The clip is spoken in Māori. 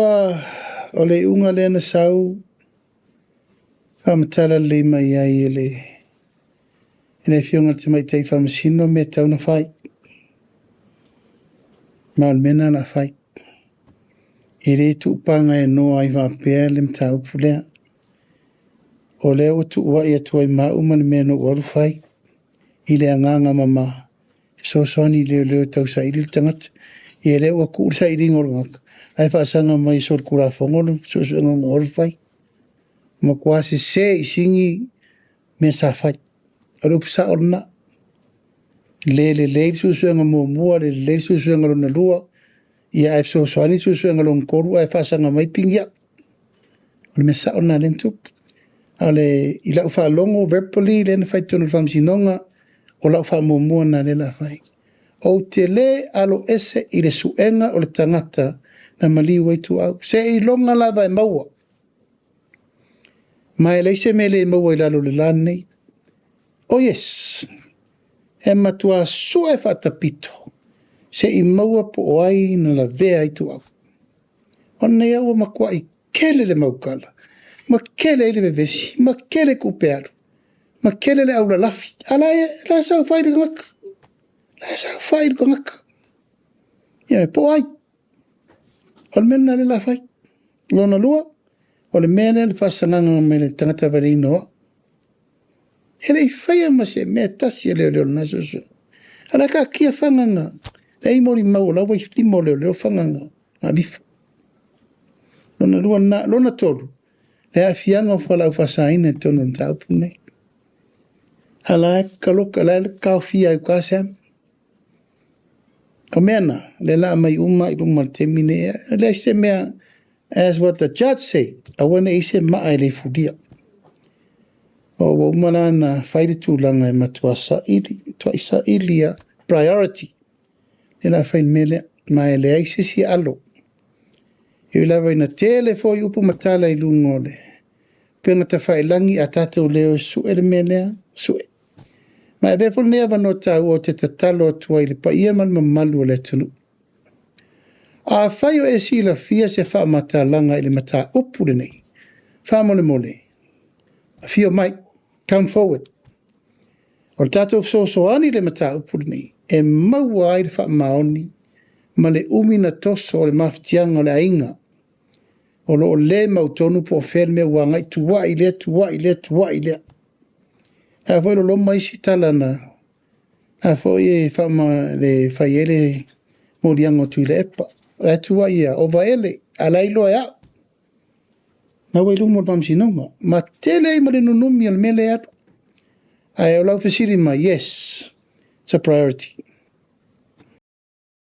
O le unga le na sau, whamatala le mai ai e le, ina fionga te mai tei whamasino me tau na whai. Maul mena na whai. I re tu upanga e noa ai whapea le mta upulea. O leo tu ua ia tuai mau mani mea no waru whai. I le anganga mama. So soni leo tau sa ili tangat. I leo a kuur sa ili ngoro ngaka. Ai whaasanga mai sor kura whongolo. So ngoro waru whai. Ma kuasi se isingi me sa whai. Arupu sa orna. Le susuanga mua le susuanga lona lua. Ia e so soani susuanga lona koru. Ai whaasanga mai pingya. O me sa orna lentup. Ale i lau wha longo verbally le na whai tonu whamsinonga o lau wha mua na le la whai. O te le alo ese i le suenga o le tangata na mali waitu au. Se i longa lava e maua. Mai leise me le maua i lalo le lane. O yes. E matua sua e whatapito. Se i maua po o ai na la vea i tu au. O nei au makua i kele le maukala. Ma kele ele vevesi, ma kele kupearu, ma kele le aula lafi. Alae, la sau whairi ngaka. La sau whairi ngaka. Ia me po ai. O le mena le la whai. Lona lua, o le mena le whasanganga me le tangata vari inoa. Ele i whaia ma se mea tasi leo na susu. Ala ka kia whanganga. Le i mori mau, la wai timo leo whanganga. A bifa. Lona lua na, lona tolu. Le a fianga whalau whasaina tono taupu nei. Ala kaloka la kau fia i kasam. O mena, le la mai uma i ruma temine. Le se mea, as what the judge said, a wana i se maa le fudia. O umana na whaire tūlanga e matua sa ili a priority. Le la whain mele, mai le aise si alo. I lawa ina tele fo i upu matala i lungole. Penga ta whailangi a tātou leo sue le menea, sue. Ma e befo nea wano tau o te tatalo atua i le pa ia man mamalu o le tunu. A whaio e si la fia se wha mata langa i le mata upu le nei. Wha mole mole. A fio mai, come forward. O le tātou so ani le mata upu le nei. E maua ai le wha maoni. Ma le umina toso o le maftianga o le ainga. O lo le mautonu po fel me wanga i tuwa i lea. A foi lo mai si talana. A foi e fama le faiele moriango tu le epa. A tuwa ia o vaele ala ilo ya. Na wai lumo pamsinonga. Ma tele i male nunumi al mele atu. A e o lau fesiri ma yes. It's a priority.